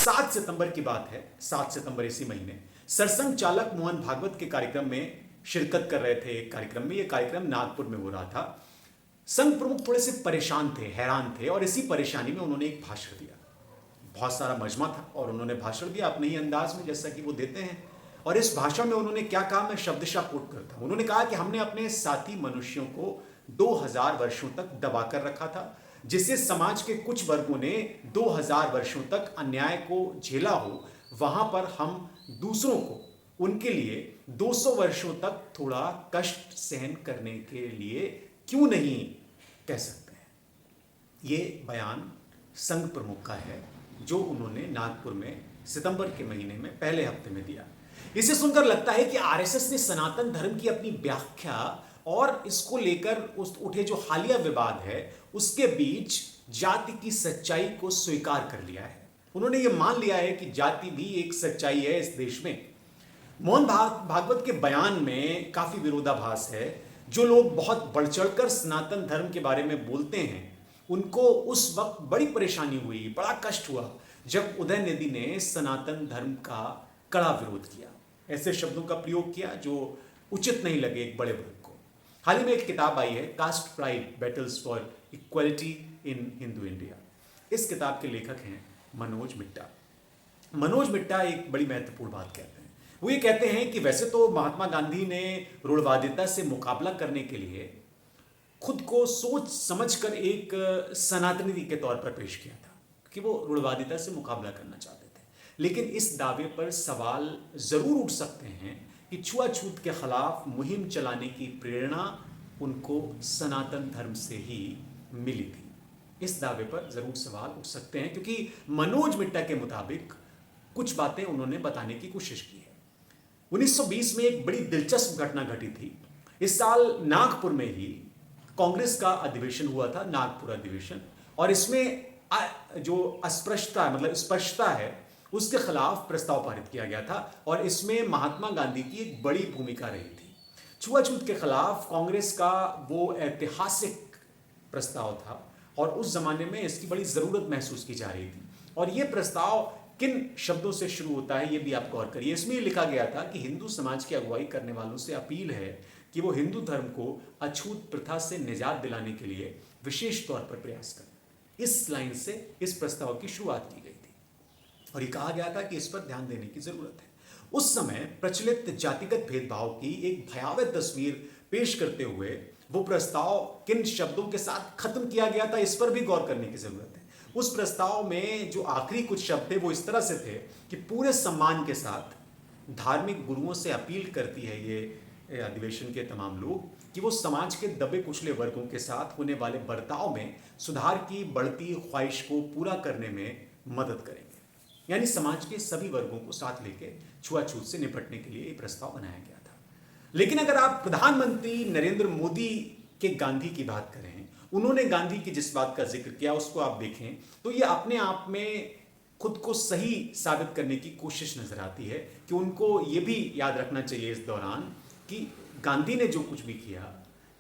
7 सितंबर की बात है, 7 सितंबर इसी महीने सरसंघ चालक मोहन भागवत के कार्यक्रम में शिरकत कर रहे थे। एक कार्यक्रम में, यह कार्यक्रम नागपुर में हो रहा था। संघ प्रमुख थोड़े से परेशान थे, हैरान थे, और इसी परेशानी में उन्होंने एक भाषण दिया। बहुत सारा मजमा था और उन्होंने भाषण दिया अपने ही अंदाज में, जैसा कि वो देते हैं। और इस भाषण में उन्होंने क्या कहा, मैं शब्दशः कोट करता हूं। उन्होंने कहा कि हमने अपने साथी मनुष्यों को 2000 वर्षों तक दबाकर रखा था, जिससे समाज के कुछ वर्गों ने 2000 वर्षों तक अन्याय को झेला हो, वहां पर हम दूसरों को उनके लिए 200 वर्षों तक थोड़ा कष्ट सहन करने के लिए क्यों नहीं कह सकते हैं। ये बयान संघ प्रमुख का है, जो उन्होंने नागपुर में सितंबर के महीने में पहले हफ्ते में दिया। इसे सुनकर लगता है कि आरएसएस ने सनातन धर्म की अपनी व्याख्या और इसको लेकर उठे जो हालिया विवाद है, उसके बीच जाति की सच्चाई को स्वीकार कर लिया है। उन्होंने ये मान लिया है कि जाति भी एक सच्चाई है इस देश में। मोहन भागवत के बयान में काफी विरोधाभास है। जो लोग बहुत बढ़ चढ़कर सनातन धर्म के बारे में बोलते हैं, उनको उस वक्त बड़ी परेशानी हुई, बड़ा कष्ट हुआ, जब उदयनिधि ने सनातन धर्म का कड़ा विरोध किया, ऐसे शब्दों का प्रयोग किया जो उचित नहीं लगे एक बड़े वर्ग को। हाल ही में एक किताब आई है, caste pride battles for equality in Hindu India. इस किताब के लेखक हैं मनोज मिट्टा। मनोज मिट्टा एक बड़ी महत्वपूर्ण बात कहते हैं। वो ये कहते हैं कि वैसे तो महात्मा गांधी ने रूढ़वादिता से मुकाबला करने के लिए खुद को सोच समझकर एक सनातनी के तौर पर पेश किया था कि वो रूढ़वादिता से मुकाबला करना चाहते थे, लेकिन इस दावे पर सवाल जरूर उठ सकते हैं कि छुआछूत के खिलाफ मुहिम चलाने की प्रेरणा उनको सनातन धर्म से ही मिली थी। इस दावे पर जरूर सवाल उठ सकते हैं, क्योंकि मनोज मिट्टा के मुताबिक कुछ बातें उन्होंने बताने की कोशिश की है। 1920 में एक बड़ी दिलचस्प घटना घटी थी। इस साल नागपुर में ही कांग्रेस का अधिवेशन हुआ था, नागपुर अधिवेशन, और इसमें जो अस्पृश्यता मतलब स्पष्टता है उसके खिलाफ प्रस्ताव पारित किया गया था, और इसमें महात्मा गांधी की एक बड़ी भूमिका रही थी। छुआछूत के खिलाफ कांग्रेस का वो ऐतिहासिक प्रस्ताव था, और उस जमाने में इसकी बड़ी जरूरत महसूस की जा रही थी। और ये प्रस्ताव किन शब्दों से शुरू होता है ये भी आप गौर करिए। इसमें लिखा गया था कि हिंदू समाज की अगुवाई करने वालों से अपील है कि वो हिंदू धर्म को अछूत प्रथा से निजात दिलाने के लिए विशेष तौर पर प्रयास करें। इस लाइन से इस प्रस्ताव की शुरुआत की गई थी, और ये कहा गया था कि इस पर ध्यान देने की जरूरत है। उस समय प्रचलित जातिगत भेदभाव की एक भयावह तस्वीर पेश करते हुए वो प्रस्ताव किन शब्दों के साथ खत्म किया गया था, इस पर भी गौर करने की जरूरत है। उस प्रस्ताव में जो आखिरी कुछ शब्द थे वो इस तरह से थे कि पूरे सम्मान के साथ धार्मिक गुरुओं से अपील करती है ये अधिवेशन के तमाम लोग कि वो समाज के दबे कुचले वर्गों के साथ होने वाले बर्ताव में सुधार की बढ़ती ख्वाहिश को पूरा करने में मदद करेंगे। यानी समाज के सभी वर्गों को साथ लेके छुआछूत से निपटने के लिए ये प्रस्ताव बनाया गया था। लेकिन अगर आप प्रधानमंत्री नरेंद्र मोदी के गांधी की बात करें, उन्होंने गांधी की जिस बात का जिक्र किया उसको आप देखें तो ये अपने आप में खुद को सही साबित करने की कोशिश नजर आती है कि उनको ये भी याद रखना चाहिए इस दौरान कि गांधी ने जो कुछ भी किया,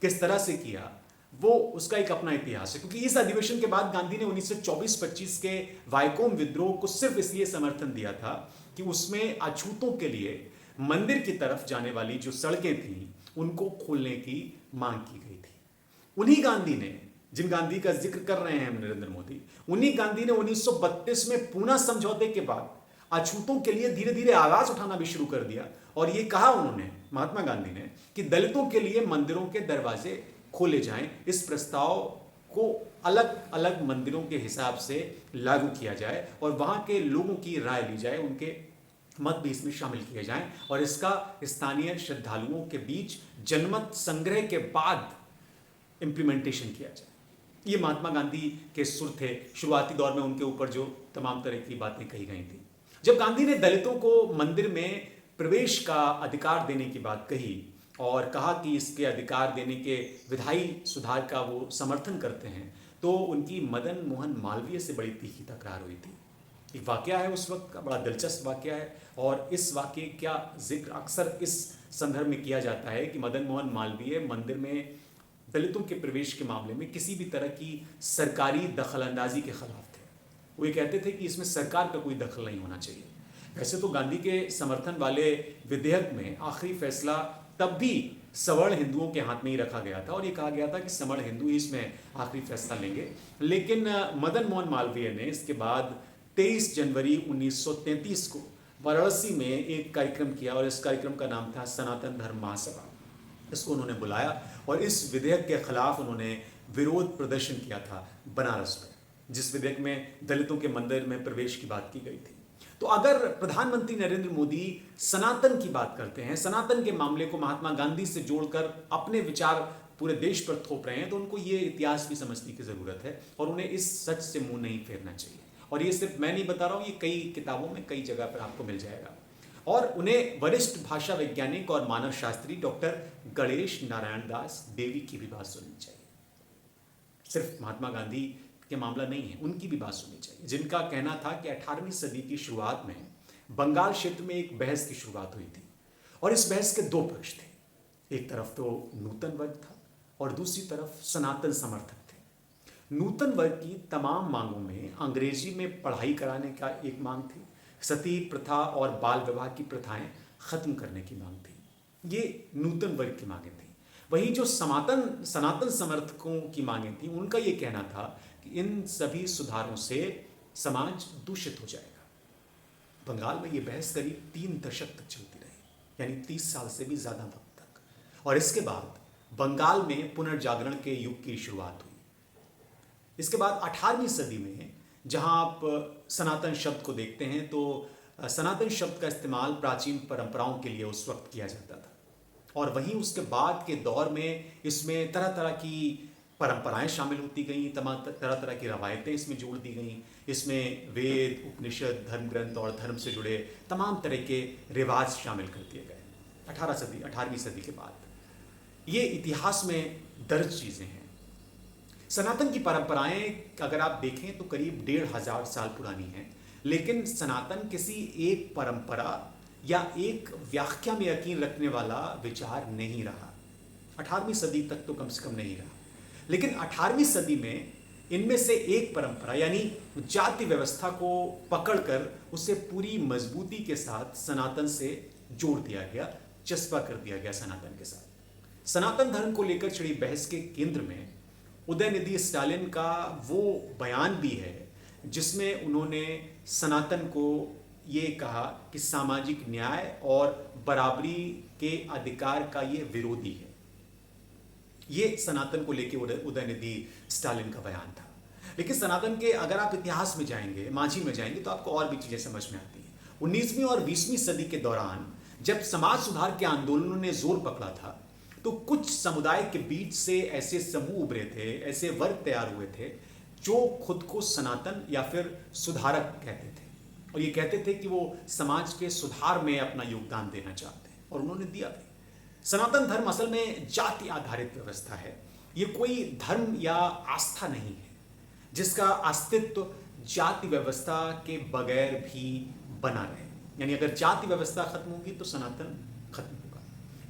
किस तरह से किया, वो उसका एक अपना इतिहास है। क्योंकि इस अधिवेशन के बाद गांधी ने 1924-25 के वायकोम विद्रोह को सिर्फ इसलिए समर्थन दिया था कि उसमें अछूतों के लिए मंदिर की तरफ जाने वाली जो सड़कें थी उनको खोलने की मांग की गई थी। उन्हीं गांधी ने, जिन गांधी का जिक्र कर रहे हैं नरेंद्र मोदी, उन्हीं गांधी ने 1932 में पूना समझौते के बाद अछूतों के लिए धीरे धीरे आवाज उठाना भी शुरू कर दिया, और ये कहा उन्होंने, महात्मा गांधी ने, कि दलितों के लिए मंदिरों के दरवाजे खोले जाएं, इस प्रस्ताव को अलग अलग मंदिरों के हिसाब से लागू किया जाए और वहां के लोगों की राय ली जाए, उनके मत भी इसमें शामिल किए जाएं, और इसका स्थानीय श्रद्धालुओं के बीच जनमत संग्रह के बाद इंप्लीमेंटेशन किया जाए। ये महात्मा गांधी के सुर थे। शुरुआती दौर में उनके ऊपर जो तमाम तरह की बातें कही गई थी। जब गांधी ने दलितों को मंदिर में प्रवेश का अधिकार देने की बात कही और कहा कि इसके अधिकार देने के विधायी सुधार का वो समर्थन करते हैं, तो उनकी मदन मोहन मालवीय से बड़ी तीखी तकरार हुई थी। एक वाकया है उस वक्त का, बड़ा दिलचस्प वाकया है, और इस वाकये का जिक्र अक्सर इस संदर्भ में किया जाता है कि मदन मोहन मालवीय मंदिर में दलितों के प्रवेश के मामले में किसी भी तरह की सरकारी दखलंदाजी के खिलाफ थे। वो ये कहते थे कि इसमें सरकार का कोई दखल नहीं होना चाहिए। वैसे तो गांधी के समर्थन वाले विधेयक में आखिरी फैसला तब भी सवर्ण हिंदुओं के हाथ में ही रखा गया था और ये कहा गया था कि सवर्ण हिंदू ही इसमें आखिरी फैसला लेंगे। लेकिन मदन मोहन मालवीय ने इसके बाद 23 जनवरी 1933 को वाराणसी में एक कार्यक्रम किया और इस कार्यक्रम का नाम था सनातन धर्म महासभा। इसको उन्होंने बुलाया और इस विधेयक के खिलाफ उन्होंने विरोध प्रदर्शन किया था बनारस में, जिस विधेयक में दलितों के मंदिर में प्रवेश की बात की गई थी। तो अगर प्रधानमंत्री नरेंद्र मोदी सनातन की बात करते हैं, सनातन के मामले को महात्मा गांधी से जोड़कर अपने विचार पूरे देश पर थोप रहे हैं, तो उनको ये इतिहास भी समझने की जरूरत है और उन्हें इस सच से मुंह नहीं फेरना चाहिए। और ये सिर्फ मैं नहीं बता रहा हूं, ये कई किताबों में कई जगह पर आपको मिल जाएगा। और उन्हें वरिष्ठ भाषा वैज्ञानिक और मानव शास्त्री डॉक्टर गणेश नारायण दास देवी की भी बात सुननी चाहिए। सिर्फ महात्मा गांधी के मामला नहीं है, उनकी भी बात सुननी चाहिए, जिनका कहना था कि 18वीं सदी की शुरुआत में बंगाल क्षेत्र में एक बहस की शुरुआत हुई थी और इस बहस के दो पक्ष थे। एक तरफ तो नूतन वर्ग था और दूसरी तरफ सनातन समर्थक थे। नूतन वर्ग की तमाम मांगों में अंग्रेजी में पढ़ाई कराने का एक मांग थी, सती प्रथा और बाल विवाह की प्रथाएं खत्म करने की मांग थी। ये नूतन वर्ग की मांगें थी। वहीं जो सनातन समर्थकों की मांगें थी, उनका ये कहना था कि इन सभी सुधारों से समाज दूषित हो जाएगा। बंगाल में ये बहस करीब 3 दशक तक चलती रही, यानी 30 साल से भी ज्यादा वक्त तक। और इसके बाद बंगाल में पुनर्जागरण के युग की शुरुआत हुई। इसके बाद 18वीं सदी में जहां आप सनातन शब्द को देखते हैं, तो सनातन शब्द का इस्तेमाल प्राचीन परंपराओं के लिए उस वक्त किया जाता था और वहीं उसके बाद के दौर में इसमें तरह तरह की परंपराएं शामिल होती गईं, तरह तरह की रवायतें इसमें जोड़ दी गईं। इसमें वेद, उपनिषद, धर्म ग्रंथ और धर्म से जुड़े तमाम तरह के रिवाज शामिल कर दिए गए 18वीं सदी के बाद। ये इतिहास में दर्ज चीज़ें हैं। सनातन की परंपराएं अगर आप देखें तो करीब 1500 साल पुरानी हैं, लेकिन सनातन किसी एक परंपरा या एक व्याख्या में यकीन रखने वाला विचार नहीं रहा। 18वीं सदी तक तो कम से कम नहीं रहा, लेकिन 18वीं सदी में इनमें से एक परंपरा यानी जाति व्यवस्था को पकड़कर उसे पूरी मजबूती के साथ सनातन से जोड़ दिया गया, चस्पा कर दिया गया सनातन के साथ। सनातन धर्म को लेकर छिड़ी बहस के केंद्र में उदयनिधि स्टालिन का वो बयान भी है जिसमें उन्होंने सनातन को ये कहा कि सामाजिक न्याय और बराबरी के अधिकार का ये विरोधी है। ये सनातन को लेकर उदयनिधि स्टालिन का बयान था। लेकिन सनातन के अगर आप इतिहास में जाएंगे, माझी में जाएंगे, तो आपको और भी चीजें समझ में आती हैं। 19वीं और 20वीं सदी के दौरान जब समाज सुधार के आंदोलनों ने जोर पकड़ा था, तो कुछ समुदाय के बीच से ऐसे समूह उभरे थे, ऐसे वर्ग तैयार हुए थे जो खुद को सनातन या फिर सुधारक कहते थे और ये कहते थे कि वो समाज के सुधार में अपना योगदान देना चाहते हैं, और उन्होंने दिया भी। सनातन धर्म असल में जाति आधारित व्यवस्था है। ये कोई धर्म या आस्था नहीं है जिसका अस्तित्व जाति व्यवस्था के बगैर भी बना रहे। यानी अगर जाति व्यवस्था खत्म होगी तो सनातन खत्म होगा।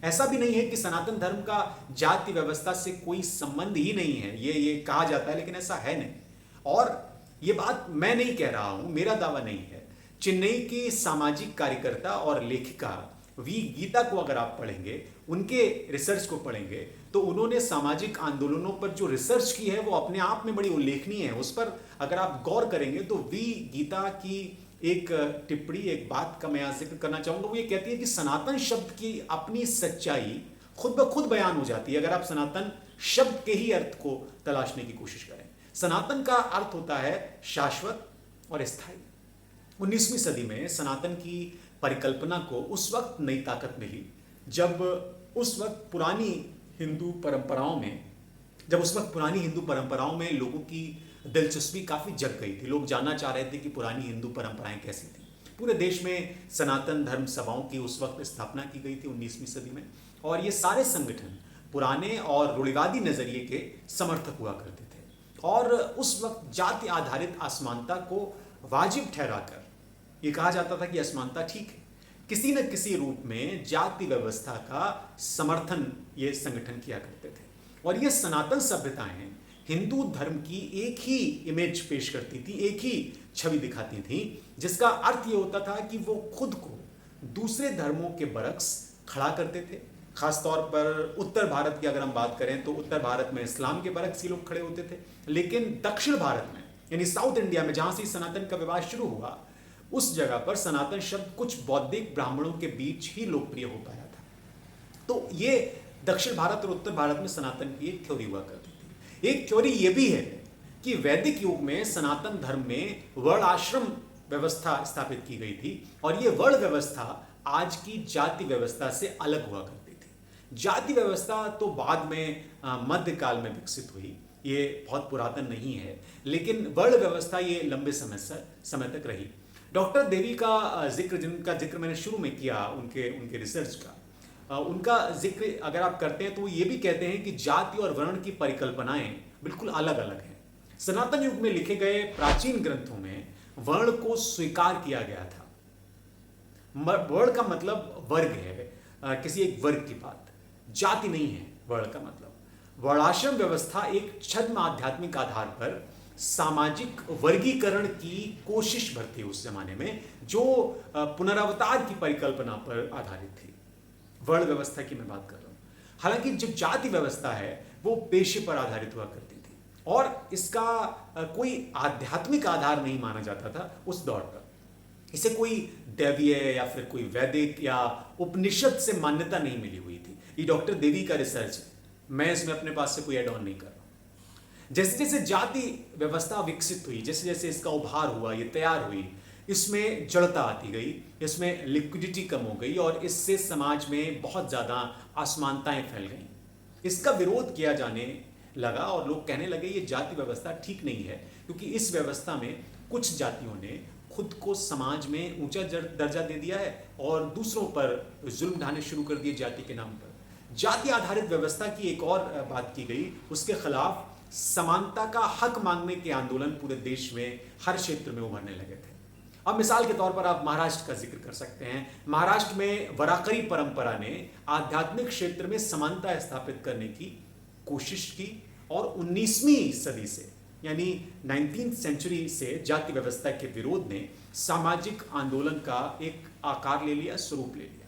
ऐसा भी नहीं है कि सनातन धर्म का जाति व्यवस्था से कोई संबंध ही नहीं है, ये कहा जाता है, लेकिन ऐसा है नहीं। और ये बात मैं नहीं कह रहा हूं, मेरा दावा नहीं है। चेन्नई की सामाजिक कार्यकर्ता और लेखिका वी गीता को अगर आप पढ़ेंगे, उनके रिसर्च को पढ़ेंगे, तो उन्होंने सामाजिक आंदोलनों पर जो रिसर्च की है वो अपने आप में बड़ी उल्लेखनीय है। उस पर अगर आप गौर करेंगे तो वी गीता की एक टिप्पणी, एक बात का मैं यहां जिक्र करना चाहूंगा। वो ये कहती है कि सनातन शब्द की अपनी सच्चाई खुद ब खुद बयान हो जाती है अगर आप सनातन शब्द के ही अर्थ को तलाशने की कोशिश करें। सनातन का अर्थ होता है शाश्वत और स्थायी। 19वीं सदी में सनातन की परिकल्पना को उस वक्त नई ताकत मिली जब उस वक्त पुरानी हिंदू परंपराओं में लोगों की दिलचस्पी काफी जग गई थी। लोग जानना चाह रहे थे कि पुरानी हिंदू परंपराएं कैसी थी। पूरे देश में सनातन धर्म सभाओं की उस वक्त स्थापना की गई थी 19वीं सदी में, और ये सारे संगठन पुराने और रूढ़िवादी नजरिए के समर्थक हुआ करते थे। और उस वक्त जाति आधारित असमानता को वाजिब ठहराकर ये कहा जाता था कि असमानता ठीक है। किसी न किसी रूप में जाति व्यवस्था का समर्थन ये संगठन किया करते थे। और ये सनातन सभ्यताएं हिंदू धर्म की एक ही इमेज पेश करती थी, एक ही छवि दिखाती थी, जिसका अर्थ यह होता था कि वो खुद को दूसरे धर्मों के बरक्स खड़ा करते थे। खासतौर पर उत्तर भारत की अगर हम बात करें तो उत्तर भारत में इस्लाम के बरक्स ही लोग खड़े होते थे, लेकिन दक्षिण भारत में यानी साउथ इंडिया में जहां से सनातन का विवाद शुरू हुआ, उस जगह पर सनातन शब्द कुछ बौद्धिक ब्राह्मणों के बीच ही लोकप्रिय हो पाया था। तो ये दक्षिण भारत और उत्तर भारत में सनातन की एक थ्योरी हुआ करती थी। एक थ्योरी ये भी है कि वैदिक युग में सनातन धर्म में वर्ण आश्रम व्यवस्था स्थापित की गई थी और ये वर्ण व्यवस्था आज की जाति व्यवस्था से अलग हुआ करती थी। जाति व्यवस्था तो बाद में मध्यकाल में विकसित हुई, ये बहुत पुरातन नहीं है, लेकिन वर्ण व्यवस्था ये लंबे समय तक रही। डॉक्टर देवी का जिक्र, जिनका जिक्र मैंने शुरू में किया, उनके रिसर्च का, उनका जिक्र अगर आप करते हैं तो वो ये भी कहते हैं कि जाति और वर्ण की परिकल्पनाएं बिल्कुल अलग अलग हैं। सनातन युग में लिखे गए प्राचीन ग्रंथों में वर्ण को स्वीकार किया गया था। वर्ण का मतलब वर्ग है, किसी एक वर्ग की बात, जाति नहीं है वर्ण का मतलब। वर्णाश्रम व्यवस्था एक छद्म आध्यात्मिक आधार पर सामाजिक वर्गीकरण की कोशिश भरती है उस जमाने में, जो पुनरावतार की परिकल्पना पर आधारित थी। वर्ण व्यवस्था की मैं बात कर रहा हूं। हालांकि जो जाति व्यवस्था है वो पेशे पर आधारित हुआ करती थी और इसका कोई आध्यात्मिक आधार नहीं माना जाता था उस दौर पर। इसे कोई दैवीय या फिर कोई वैदिक या उपनिषद से मान्यता नहीं मिली हुई थी। ये डॉक्टर देवी का रिसर्च है, मैं इसमें अपने पास से कोई एड ऑन नहीं कर रहा। जैसे जैसे जाति व्यवस्था विकसित हुई, जैसे जैसे इसका उभार हुआ, ये तैयार हुई, इसमें जड़ता आती गई, इसमें लिक्विडिटी कम हो गई और इससे समाज में बहुत ज़्यादा असमानताएं फैल गई। इसका विरोध किया जाने लगा और लोग कहने लगे ये जाति व्यवस्था ठीक नहीं है, क्योंकि इस व्यवस्था में कुछ जातियों ने खुद को समाज में ऊंचा दर्जा दे दिया है और दूसरों पर जुल्म ढाने शुरू कर दिए जाति के नाम पर। जाति आधारित व्यवस्था की एक और बात की गई, उसके खिलाफ समानता का हक मांगने के आंदोलन पूरे देश में हर क्षेत्र में उभरने लगे थे। अब मिसाल के तौर पर आप महाराष्ट्र का जिक्र कर सकते हैं। महाराष्ट्र में वराकरी परंपरा ने आध्यात्मिक क्षेत्र में समानता स्थापित करने की कोशिश की और 19वीं सदी से यानी 19th सेंचुरी से जाति व्यवस्था के विरोध ने सामाजिक आंदोलन का एक आकार ले लिया, स्वरूप ले लिया।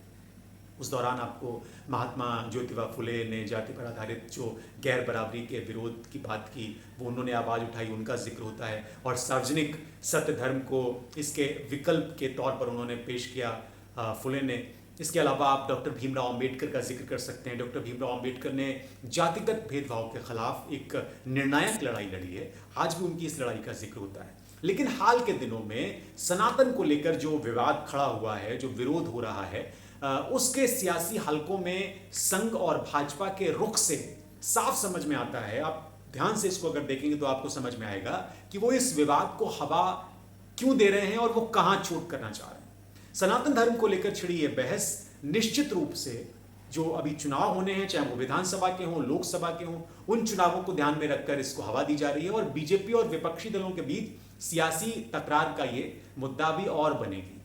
उस दौरान आपको महात्मा ज्योतिबा फुले ने जाति पर आधारित जो गैर बराबरी के विरोध की बात की, वो उन्होंने आवाज़ उठाई, उनका जिक्र होता है। और सार्वजनिक सत्य धर्म को इसके विकल्प के तौर पर उन्होंने पेश किया फुले ने। इसके अलावा आप डॉक्टर भीमराव अंबेडकर का जिक्र कर सकते हैं। डॉक्टर भीमराव अंबेडकर ने जातिगत भेदभाव के खिलाफ एक निर्णायक लड़ाई लड़ी है, आज भी उनकी इस लड़ाई का जिक्र होता है। लेकिन हाल के दिनों में सनातन को लेकर जो विवाद खड़ा हुआ है, जो विरोध हो रहा है, उसके सियासी हलकों में संघ और भाजपा के रुख से साफ समझ में आता है। आप ध्यान से इसको अगर देखेंगे तो आपको समझ में आएगा कि वो इस विवाद को हवा क्यों दे रहे हैं और वो कहां चोट करना चाह रहे हैं। सनातन धर्म को लेकर छिड़ी ये बहस निश्चित रूप से जो अभी चुनाव होने हैं, चाहे वो विधानसभा के हों, लोकसभा के हों, उन चुनावों को ध्यान में रखकर इसको हवा दी जा रही है और बीजेपी और विपक्षी दलों के बीच सियासी तकरार का ये मुद्दा भी और बनेगी।